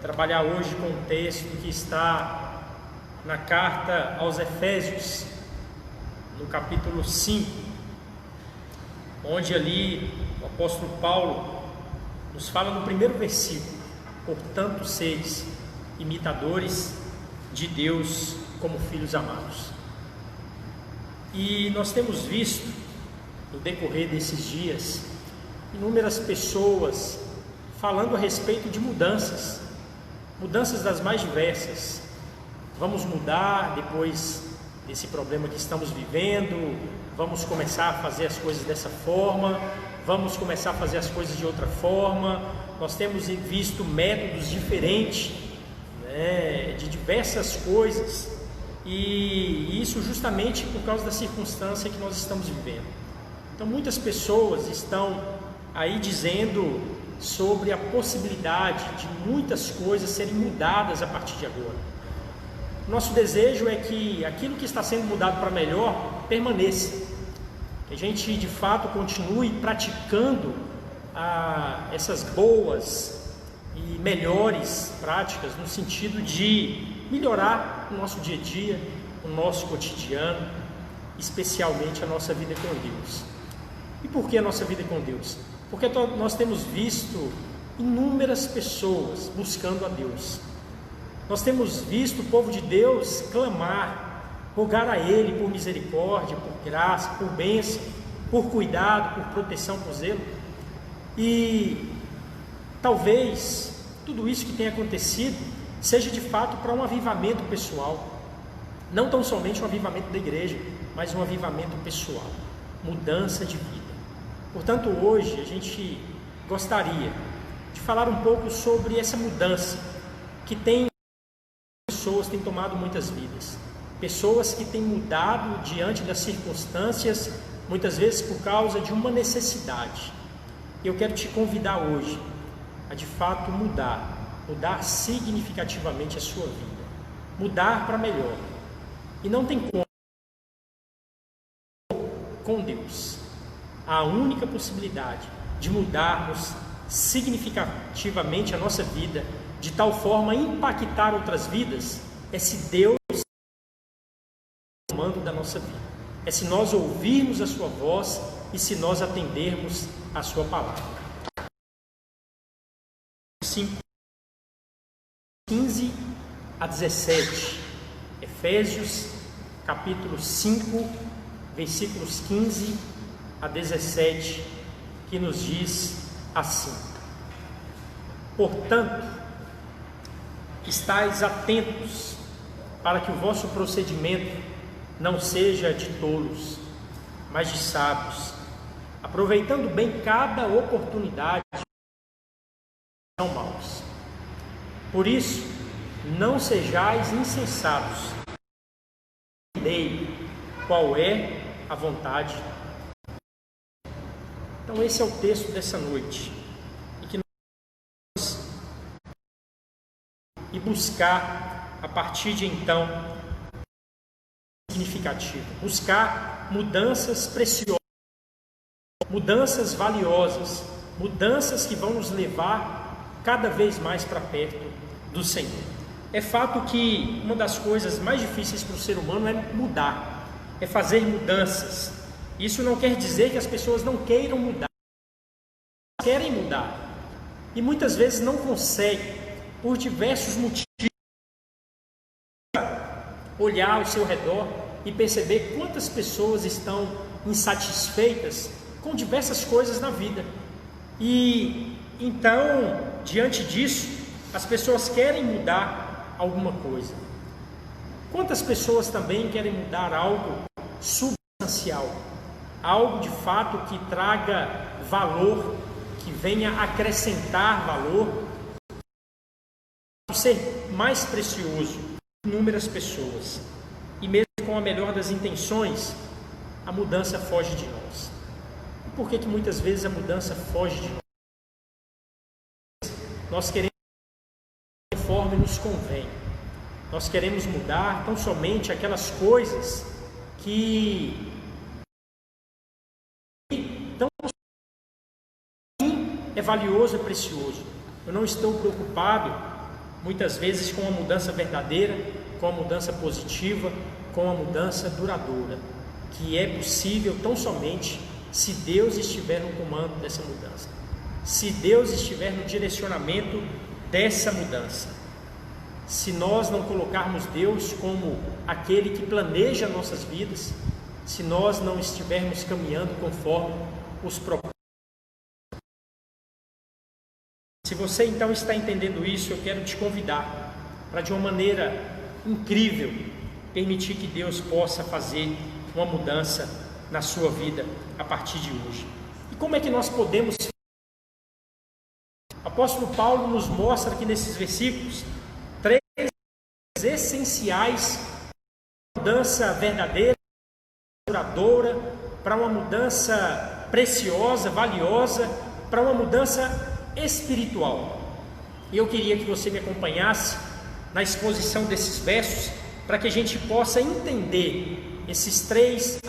Trabalhar hoje com um texto que está na carta aos Efésios, no capítulo 5, onde ali o apóstolo Paulo nos fala no primeiro versículo: portanto, sedes imitadores de Deus como filhos amados. E nós temos visto, no decorrer desses dias, inúmeras pessoas falando a respeito de mudanças das mais diversas. Vamos mudar depois desse problema que estamos vivendo, vamos começar a fazer as coisas dessa forma, vamos começar a fazer as coisas de outra forma. Nós temos visto métodos diferentes, de diversas coisas, e isso justamente por causa da circunstância que nós estamos vivendo. Então muitas pessoas estão aí dizendo sobre a possibilidade de muitas coisas serem mudadas a partir de agora. Nosso desejo é que aquilo que está sendo mudado para melhor permaneça, que a gente de fato continue praticando essas boas e melhores práticas no sentido de melhorar o nosso dia a dia, o nosso cotidiano, especialmente a nossa vida com Deus. E por que a nossa vida com Deus? Porque nós temos visto inúmeras pessoas buscando a Deus. Nós temos visto o povo de Deus clamar, rogar a Ele por misericórdia, por graça, por bênção, por cuidado, por proteção, por zelo. E talvez tudo isso que tem acontecido seja de fato para um avivamento pessoal. Não tão somente um avivamento da igreja, mas um avivamento pessoal, mudança de vida. Portanto, hoje a gente gostaria de falar um pouco sobre essa mudança que pessoas têm tomado muitas vidas, pessoas que têm mudado diante das circunstâncias, muitas vezes por causa de uma necessidade. Eu quero te convidar hoje a de fato mudar significativamente a sua vida, mudar para melhor. E não tem como com Deus. A única possibilidade de mudarmos significativamente a nossa vida, de tal forma a impactar outras vidas, é se Deus é o comando da nossa vida, é se nós ouvirmos a sua voz e se nós atendermos a sua palavra. 15 a 17, Efésios capítulo 5, versículos 15 a 17, que nos diz assim: portanto, estais atentos para que o vosso procedimento não seja de tolos, mas de sábios, aproveitando bem cada oportunidade, não maus. Por isso, não sejais insensatos, entendei qual é a vontade. Então esse é o texto dessa noite, e que nós e buscar a partir de então significativo, buscar mudanças preciosas, mudanças valiosas, mudanças que vão nos levar cada vez mais para perto do Senhor. É fato que uma das coisas mais difíceis para o ser humano é mudar, é fazer mudanças. Isso não quer dizer que as pessoas não queiram mudar, elas querem mudar e muitas vezes não conseguem por diversos motivos. Olhar ao seu redor e perceber quantas pessoas estão insatisfeitas com diversas coisas na vida. E então, diante disso, as pessoas querem mudar alguma coisa. Quantas pessoas também querem mudar algo substancial, algo de fato que traga valor, que venha acrescentar valor, ser mais precioso. Inúmeras pessoas, e mesmo com a melhor das intenções, a mudança foge de nós. E por que muitas vezes a mudança foge de nós? Nós queremos conforme nos convém. Nós queremos mudar tão somente aquelas coisas que tão é valioso e precioso. Eu não estou preocupado muitas vezes com uma mudança verdadeira, com uma mudança positiva, com uma mudança duradoura, que é possível tão somente se Deus estiver no comando dessa mudança, se Deus estiver no direcionamento dessa mudança. Se nós não colocarmos Deus como aquele que planeja nossas vidas, se nós não estivermos caminhando conforme os propósitos. Se você então está entendendo isso, eu quero te convidar para, de uma maneira incrível, permitir que Deus possa fazer uma mudança na sua vida a partir de hoje. E como é que nós podemos? O apóstolo Paulo nos mostra aqui nesses versículos três essenciais para uma mudança verdadeira, duradoura, para uma mudança preciosa, valiosa, para uma mudança espiritual. E eu queria que você me acompanhasse na exposição desses versos, para que a gente possa entender esses três.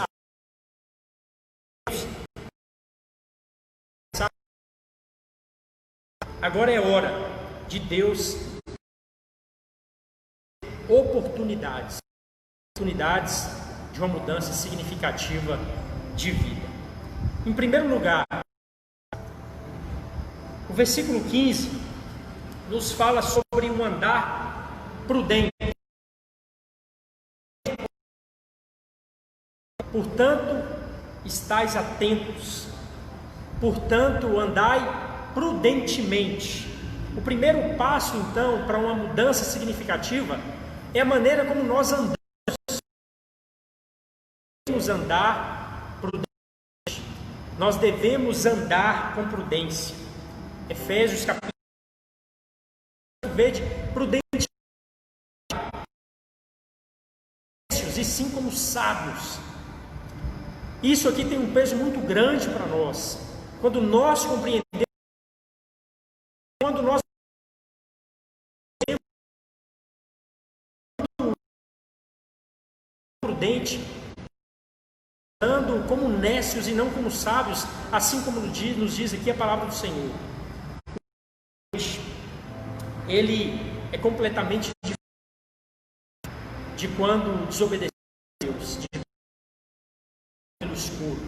Agora é hora de Deus oportunidades de uma mudança significativa de vida. Em primeiro lugar, o versículo 15 nos fala sobre um andar prudente. Portanto, estais atentos. Portanto, andai prudentemente. O primeiro passo, então, para uma mudança significativa é a maneira como nós andamos. Devemos andar prudente. Nós devemos andar com prudência. Efésios capítulo 1, prudente, e sim como sábios. Isso aqui tem um peso muito grande para nós. Quando nós compreendemos, quando nós prudente, andando como nécios e não como sábios, assim como nos diz aqui a palavra do Senhor. Ele é completamente diferente de quando desobedecemos a Deus, pelo escuro,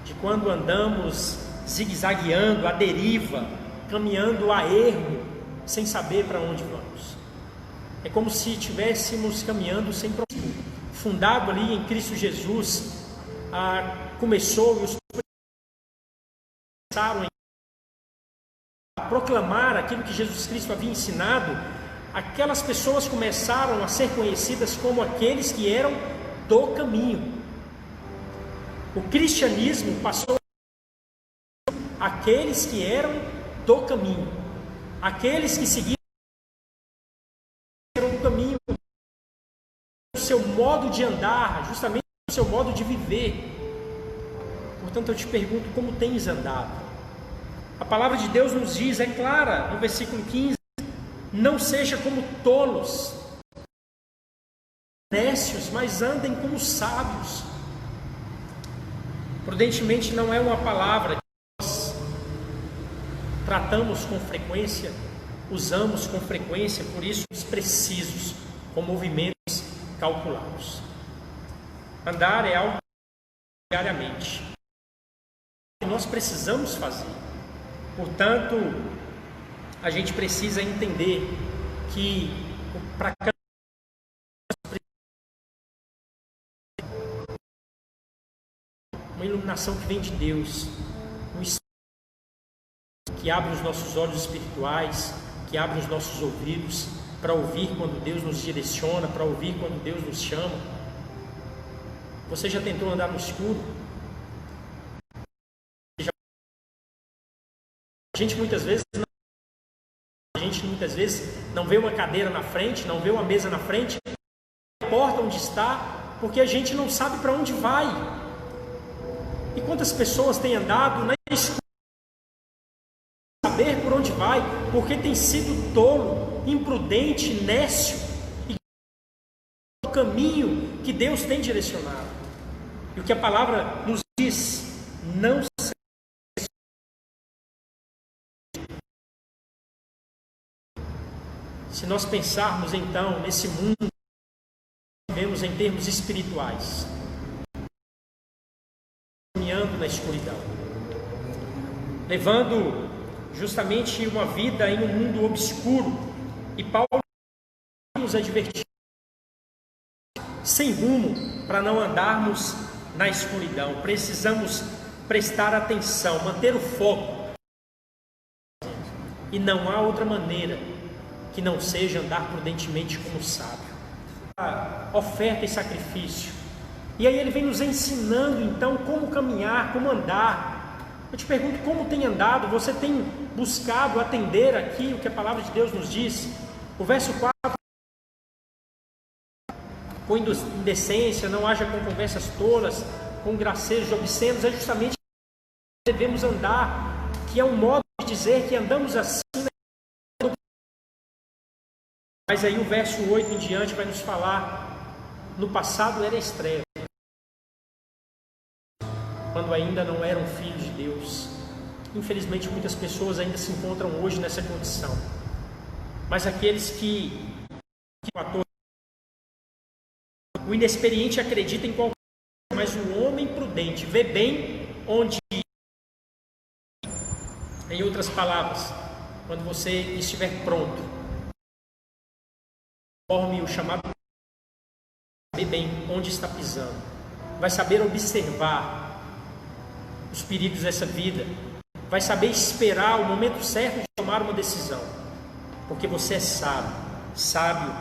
de quando andamos zigue-zagueando, à deriva, caminhando a ermo, sem saber para onde vamos. É como se estivéssemos caminhando sem propósito. Fundado ali em Cristo Jesus, começou e os começaram a proclamar aquilo que Jesus Cristo havia ensinado. Aquelas pessoas começaram a ser conhecidas como aqueles que eram do caminho. O cristianismo passou a aqueles que eram do caminho, aqueles que seguiam o caminho, o seu modo de andar, justamente o seu modo de viver. Portanto, eu te pergunto, como tens andado? A palavra de Deus nos diz, é clara, no versículo 15, não seja como tolos, nécios, mas andem como sábios. Prudentemente não é uma palavra que nós tratamos com frequência, usamos com frequência, por isso somos precisos, com movimentos calculados. Andar é algo diariamente que nós precisamos fazer. Portanto, a gente precisa entender que para uma iluminação que vem de Deus, um Espírito que abre os nossos olhos espirituais, que abre os nossos ouvidos para ouvir quando Deus nos direciona, para ouvir quando Deus nos chama. Você já tentou andar no escuro? A gente muitas vezes não vê uma cadeira na frente, não vê uma mesa na frente, não importa onde está, porque a gente não sabe para onde vai. E quantas pessoas têm andado na escuridão, saber por onde vai, porque tem sido tolo, imprudente, nécio, e o caminho que Deus tem direcionado. E o que a palavra nos diz, não se nós pensarmos então nesse mundo que vivemos em termos espirituais, caminhando na escuridão, levando justamente uma vida em um mundo obscuro, e Paulo nos advertiu, sem rumo, para não andarmos na escuridão. Precisamos prestar atenção, manter o foco, e não há outra maneira que não seja andar prudentemente como sábio. A oferta e sacrifício, e aí ele vem nos ensinando então como caminhar, como andar. Eu te pergunto, como tem andado? Você tem buscado atender aqui o que a palavra de Deus nos diz? O verso 4, com indecência, não haja com conversas tolas, com gracejos obscenos, é justamente que devemos andar, que é um modo de dizer que andamos assim. Mas aí o verso 8 em diante vai nos falar, no passado era estreia, quando ainda não eram filhos de Deus. Infelizmente muitas pessoas ainda se encontram hoje nessa condição, mas aqueles que o inexperiente acredita em qualquer coisa, mas o homem prudente vê bem onde ir. Em outras palavras, quando você estiver pronto, conforme o chamado, saber bem onde está pisando, vai saber observar os perigos dessa vida, vai saber esperar o momento certo de tomar uma decisão, porque você é sábio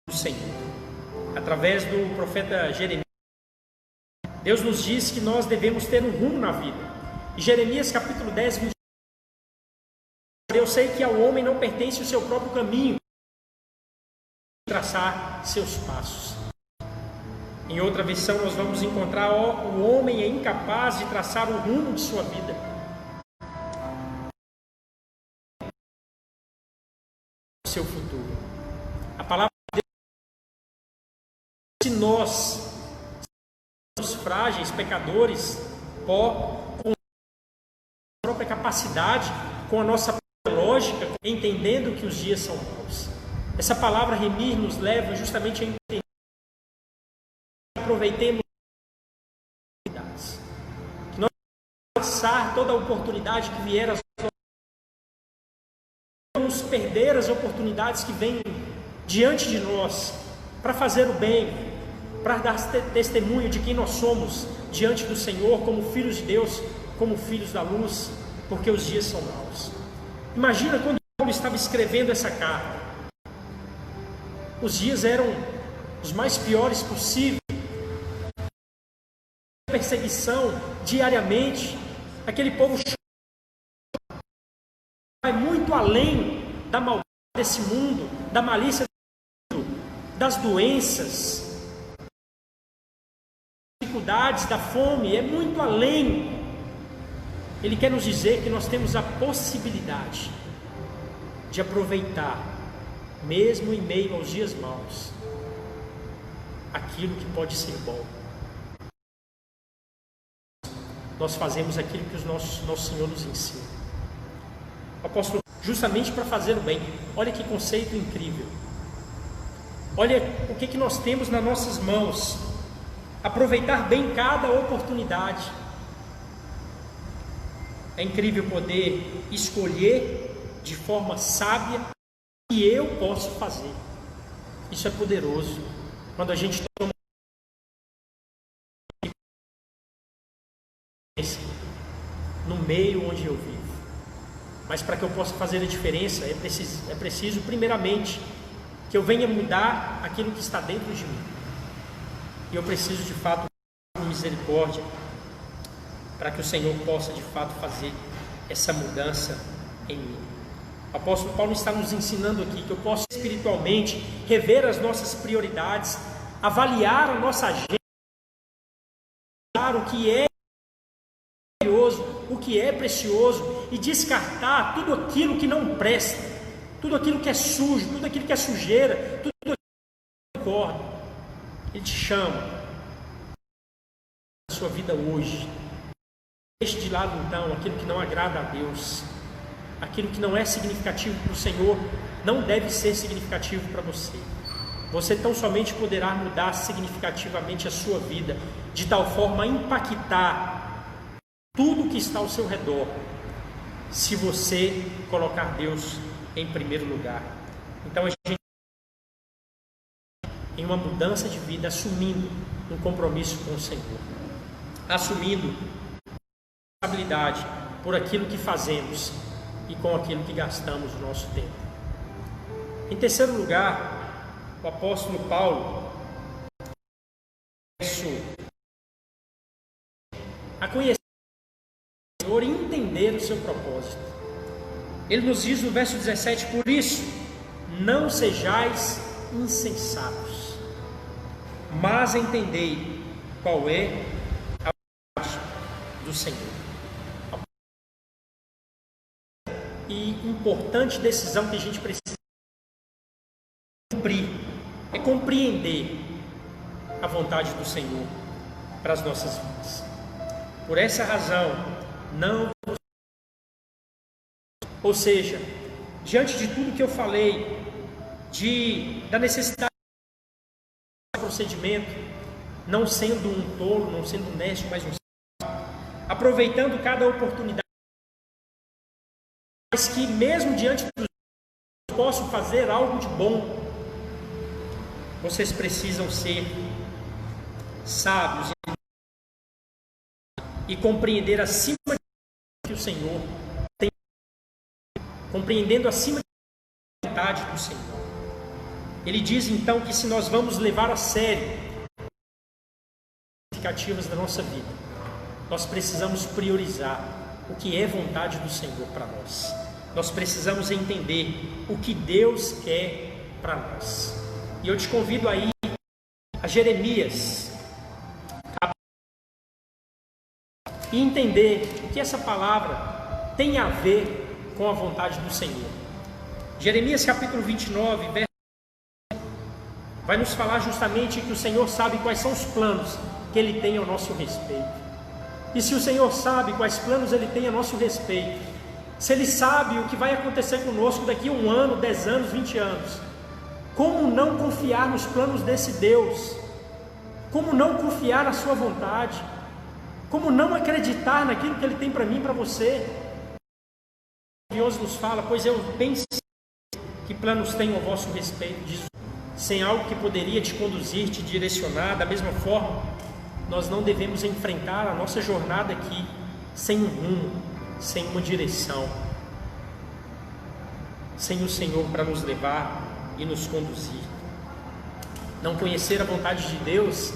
do Senhor. Através do profeta Jeremias, Deus nos diz que nós devemos ter um rumo na vida. E Jeremias capítulo 10, 20, eu sei que ao homem não pertence o seu próprio caminho, traçar seus passos. Em outra versão nós vamos encontrar: o homem é incapaz de traçar o rumo de sua vida. O seu futuro. A palavra de Deus, se nós somos frágeis, pecadores, com a própria capacidade, com a nossa lógica, entendendo que os dias são maus. Essa palavra remir nos leva justamente a entender. Aproveitemos que nós passar toda a oportunidade que vier, vamos perder as oportunidades que vêm diante de nós para fazer o bem, para dar testemunho de quem nós somos diante do Senhor, como filhos de Deus, como filhos da luz, porque os dias são maus. Imagina quando Paulo estava escrevendo essa carta, os dias eram os mais piores possíveis, perseguição diariamente, aquele povo vai muito além da maldade desse mundo, da malícia desse mundo, das doenças, das dificuldades, da fome, é muito além. Ele quer nos dizer que nós temos a possibilidade de aproveitar, mesmo em meio aos dias maus, aquilo que pode ser bom. Nós fazemos aquilo que o nosso Senhor nos ensina. O apóstolo, justamente para fazer o bem. Olha que conceito incrível. Olha o que nós temos nas nossas mãos. Aproveitar bem cada oportunidade. É incrível poder escolher de forma sábia o que eu posso fazer. Isso é poderoso. Quando a gente toma no meio onde eu vivo. Mas para que eu possa fazer a diferença, é preciso primeiramente que eu venha mudar aquilo que está dentro de mim. E eu preciso de fato de misericórdia, para que o Senhor possa de fato fazer essa mudança em mim. O apóstolo Paulo está nos ensinando aqui que eu posso espiritualmente rever as nossas prioridades, avaliar a nossa agenda, o que é o que é precioso, e descartar tudo aquilo que não presta, tudo aquilo que é sujo, tudo aquilo que é sujeira, tudo aquilo que não concorda. Ele te chama a sua vida hoje. Deixe de lado então aquilo que não agrada a Deus, aquilo que não é significativo para o Senhor, não deve ser significativo para você. Você tão somente poderá mudar significativamente a sua vida, de tal forma a impactar tudo que está ao seu redor, se você colocar Deus em primeiro lugar. Então a gente, em uma mudança de vida, assumindo um compromisso com o Senhor, assumindo responsabilidade por aquilo que fazemos e com aquilo que gastamos o nosso tempo. Em terceiro lugar, o apóstolo Paulo a conhecer o Senhor e entender o seu propósito. Ele nos diz no verso 17: por isso, não sejais insensatos, mas entendei qual é a vontade do Senhor. E importante decisão que a gente precisa cumprir é compreender a vontade do Senhor para as nossas vidas. Por essa razão, não, ou seja, diante de tudo que eu falei, da necessidade de procedimento, não sendo um tolo, não sendo um nécio, mas um sábio, aproveitando cada oportunidade, mas que mesmo diante dos eu posso fazer algo de bom. Vocês precisam ser sábios e compreender acima de tudo que o Senhor tem, compreendendo acima de tudo a vontade do Senhor. Ele diz então que se nós vamos levar a sério as significativas da nossa vida, nós precisamos priorizar o que é vontade do Senhor para nós. Nós precisamos entender o que Deus quer para nós. E eu te convido aí a Jeremias e entender o que essa palavra tem a ver com a vontade do Senhor. Jeremias capítulo 29, verso 1, vai nos falar justamente que o Senhor sabe quais são os planos que Ele tem ao nosso respeito. E se o Senhor sabe quais planos Ele tem a nosso respeito, se Ele sabe o que vai acontecer conosco daqui a 1 ano, 10 anos, 20 anos, como não confiar nos planos desse Deus? Como não confiar na sua vontade? Como não acreditar naquilo que Ele tem para mim e para você? Deus nos fala: pois eu bem sei que planos tenho ao vosso respeito, diz, sem algo que poderia te conduzir, te direcionar. Da mesma forma, nós não devemos enfrentar a nossa jornada aqui sem um rumo, sem uma direção, sem o Senhor para nos levar e nos conduzir. Não conhecer a vontade de Deus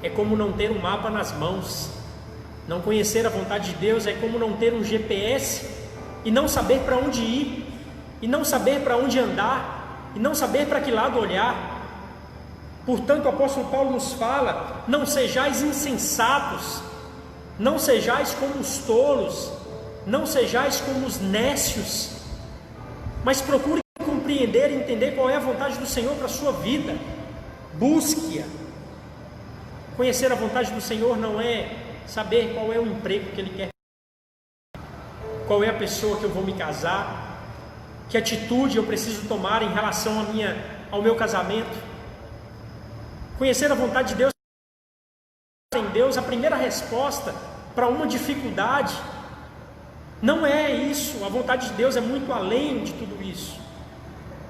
é como não ter um mapa nas mãos. Não conhecer a vontade de Deus é como não ter um GPS e não saber para onde ir, e não saber para onde andar, e não saber para que lado olhar. Portanto, o apóstolo Paulo nos fala: não sejais insensatos, não sejais como os tolos, não sejais como os nécios, mas procure compreender e entender qual é a vontade do Senhor para a sua vida. Busque-a. Conhecer a vontade do Senhor não é saber qual é o emprego que Ele quer, qual é a pessoa que eu vou me casar, que atitude eu preciso tomar em relação ao meu casamento. Conhecer a vontade de Deus em Deus, a primeira resposta para uma dificuldade. Não é isso. A vontade de Deus é muito além de tudo isso.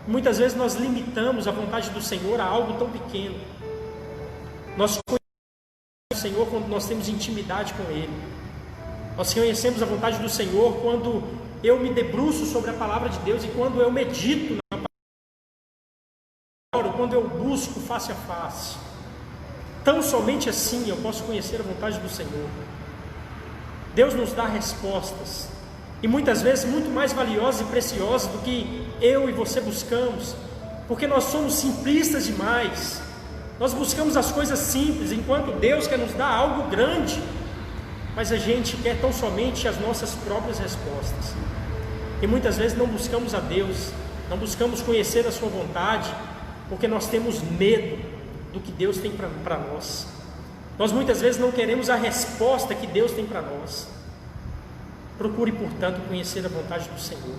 Muitas vezes nós limitamos a vontade do Senhor a algo tão pequeno. Nós conhecemos o Senhor quando nós temos intimidade com Ele. Nós conhecemos a vontade do Senhor quando eu me debruço sobre a palavra de Deus e quando eu medito na palavra, quando eu busco face a face. Tão somente assim eu posso conhecer a vontade do Senhor. Deus nos dá respostas, e muitas vezes muito mais valiosas e preciosas do que eu e você buscamos, porque nós somos simplistas demais. Nós buscamos as coisas simples, enquanto Deus quer nos dar algo grande, mas a gente quer tão somente as nossas próprias respostas. E muitas vezes não buscamos a Deus, não buscamos conhecer a sua vontade, porque nós temos medo do que Deus tem para nós. Nós muitas vezes não queremos a resposta que Deus tem para nós. Procure, portanto, conhecer a vontade do Senhor.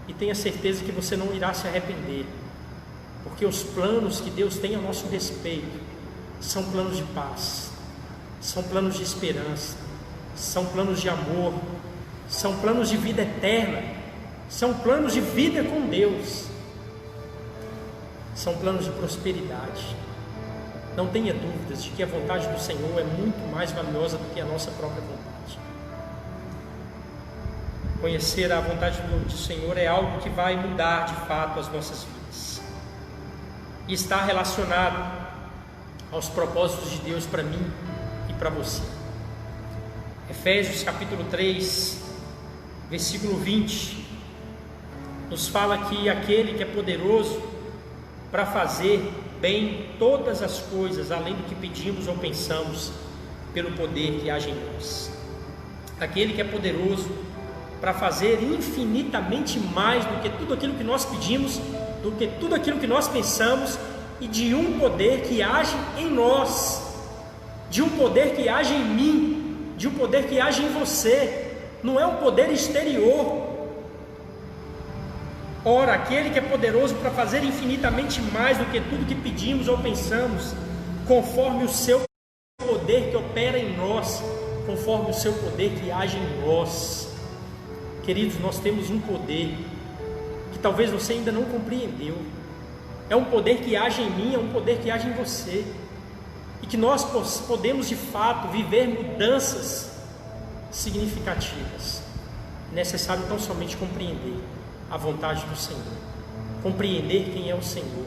e tenha certeza que você não irá se arrepender, porque os planos que Deus tem a nosso respeito são planos de paz, são planos de esperança, são planos de amor, são planos de vida eterna, são planos de vida com Deus, são planos de prosperidade. Não tenha dúvidas de que a vontade do Senhor é muito mais valiosa do que a nossa própria vontade. Conhecer a vontade do Senhor é algo que vai mudar de fato as nossas vidas, e está relacionado aos propósitos de Deus para mim e para você. Efésios capítulo 3, versículo 20, nos fala que aquele que é poderoso para fazer bem todas as coisas, além do que pedimos ou pensamos, pelo poder que age em nós. Aquele que é poderoso para fazer infinitamente mais do que tudo aquilo que nós pedimos, do que tudo aquilo que nós pensamos, e de um poder que age em nós, de um poder que age em mim, de um poder que age em você. Não é um poder exterior. Ora, aquele que é poderoso para fazer infinitamente mais do que tudo que pedimos ou pensamos, conforme o seu poder que opera em nós, conforme o seu poder que age em nós. Queridos, nós temos um poder que talvez você ainda não compreendeu. É um poder que age em mim, é um poder que age em você, e que nós podemos de fato viver mudanças significativas. É necessário tão somente compreender a vontade do Senhor, compreender quem é o Senhor,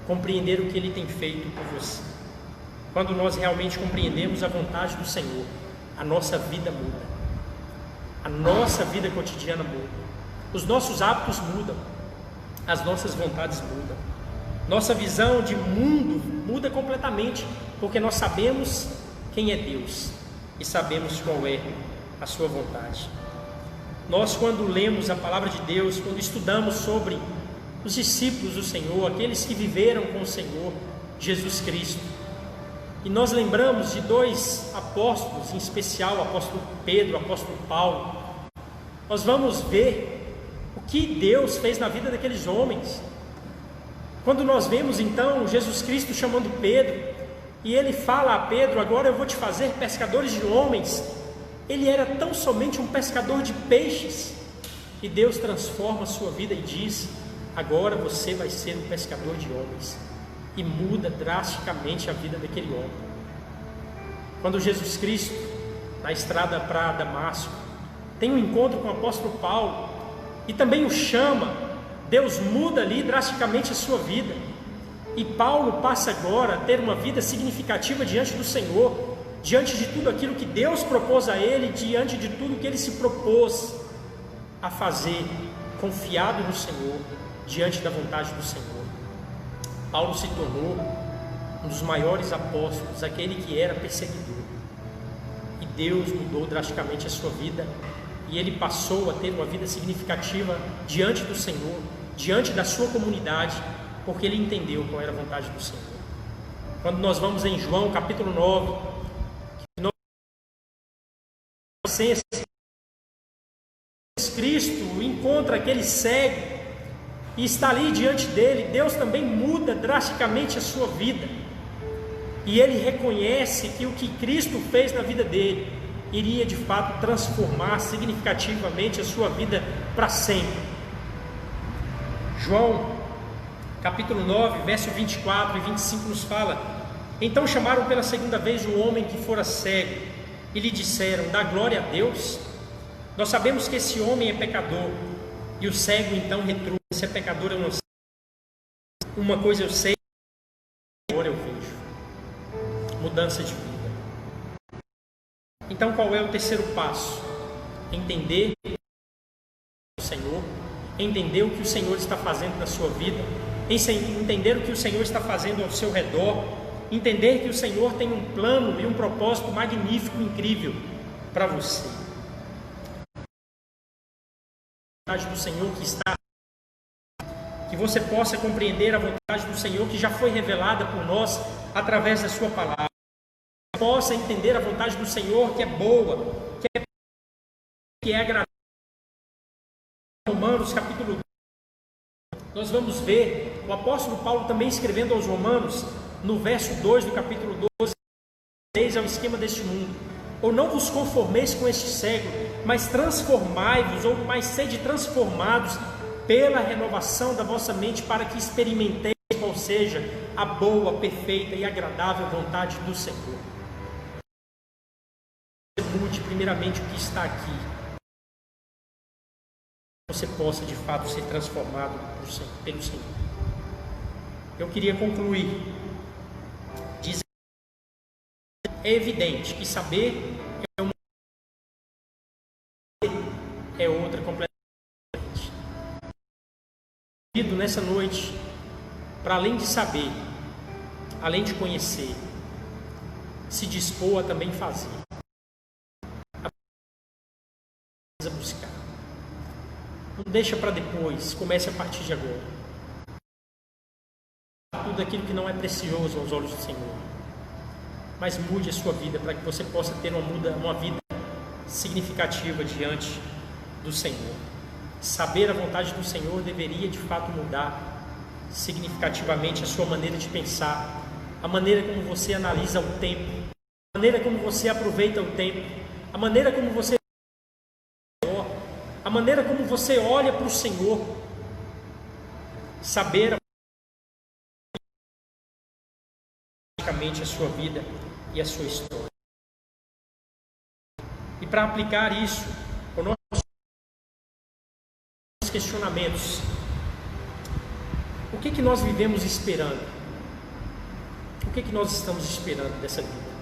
compreender o que Ele tem feito por você. Quando nós realmente compreendemos a vontade do Senhor, a nossa vida muda, a nossa vida cotidiana muda, os nossos hábitos mudam, as nossas vontades mudam, nossa visão de mundo muda completamente, porque nós sabemos quem é Deus e sabemos qual é a sua vontade. Nós, quando lemos a palavra de Deus, quando estudamos sobre os discípulos do Senhor, aqueles que viveram com o Senhor, Jesus Cristo, e nós lembramos de dois apóstolos, em especial o apóstolo Pedro, o apóstolo Paulo, nós vamos ver o que Deus fez na vida daqueles homens. Quando nós vemos então Jesus Cristo chamando Pedro, e ele fala a Pedro: agora eu vou te fazer pescadores de homens. Ele era tão somente um pescador de peixes, e Deus transforma a sua vida e diz: agora você vai ser um pescador de homens, e muda drasticamente a vida daquele homem. Quando Jesus Cristo, na estrada para Damasco, tem um encontro com o apóstolo Paulo, e também o chama, Deus muda ali drasticamente a sua vida, e Paulo passa agora a ter uma vida significativa diante do Senhor, diante de tudo aquilo que Deus propôs a ele, diante de tudo que ele se propôs a fazer, confiado no Senhor, diante da vontade do Senhor. Paulo se tornou um dos maiores apóstolos, aquele que era perseguidor, e Deus mudou drasticamente a sua vida, e ele passou a ter uma vida significativa diante do Senhor, diante da sua comunidade, porque ele entendeu qual era a vontade do Senhor. Quando nós vamos em João capítulo 9, Jesus Cristo encontra aquele cego e está ali diante dele, Deus também muda drasticamente a sua vida, e ele reconhece que o que Cristo fez na vida dele iria de fato transformar significativamente a sua vida para sempre. João capítulo 9, verso 24 e 25 nos fala: então chamaram pela segunda vez o homem que fora cego e lhe disseram: dá glória a Deus, nós sabemos que esse homem é pecador. E o cego então retruca: se é pecador eu não sei, uma coisa eu sei, agora eu vejo. Mudança de vida. Então qual é o terceiro passo? Entender o Senhor, entender o que o Senhor está fazendo na sua vida, entender o que o Senhor está fazendo ao seu redor, entender que o Senhor tem um plano e um propósito magnífico, incrível para você. A vontade do Senhor que está, que você possa compreender a vontade do Senhor que já foi revelada por nós através da sua palavra, que possa entender a vontade do Senhor que é boa, que é agradável. Romanos capítulo nós vamos ver o apóstolo Paulo também escrevendo aos Romanos, no verso 2 do capítulo 12, eis ao esquema deste mundo, ou não vos conformeis com este século, mas transformai-vos, ou mais sede transformados pela renovação da vossa mente, para que experimenteis qual seja a boa, perfeita e agradável vontade do Senhor. Mude primeiramente o que está aqui, você possa de fato ser transformado pelo Senhor. Eu queria concluir dizendo: é evidente que saber é uma é outra completamente diferente. Convido nessa noite, para além de saber, além de conhecer, se dispor a também fazer, a buscar. Não deixa para depois, comece a partir de agora. Tudo aquilo que não é precioso aos olhos do Senhor, mas mude a sua vida para que você possa ter uma vida significativa diante do Senhor. Saber a vontade do Senhor deveria de fato mudar significativamente a sua maneira de pensar, a maneira como você analisa o tempo, a maneira como você aproveita o tempo, a maneira como você olha para o Senhor. Saber a sua vida e a sua história. E para aplicar isso aos nossos questionamentos, o que nós vivemos esperando? O que nós estamos esperando dessa vida?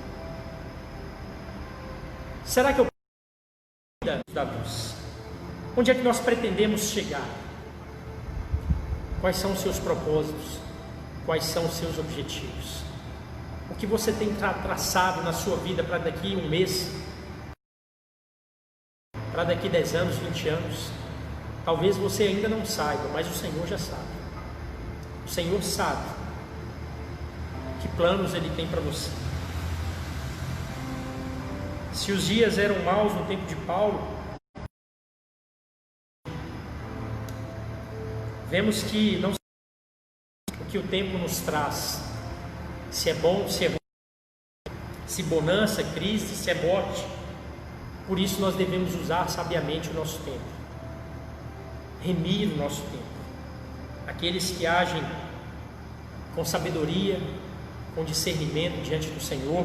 Será que eu da luz? Onde é que nós pretendemos chegar? Quais são os seus propósitos? Quais são os seus objetivos? O que você tem traçado na sua vida para daqui um mês, para daqui 10 anos, 20 anos? Talvez você ainda não saiba, mas o Senhor já sabe. O Senhor sabe que planos Ele tem para você. Se os dias eram maus no tempo de Paulo, vemos que não o que o tempo nos traz, se é bom, se é ruim, se bonança, crise, se é morte. Por isso nós devemos usar sabiamente o nosso tempo, remir o nosso tempo. Aqueles que agem com sabedoria, com discernimento diante do Senhor,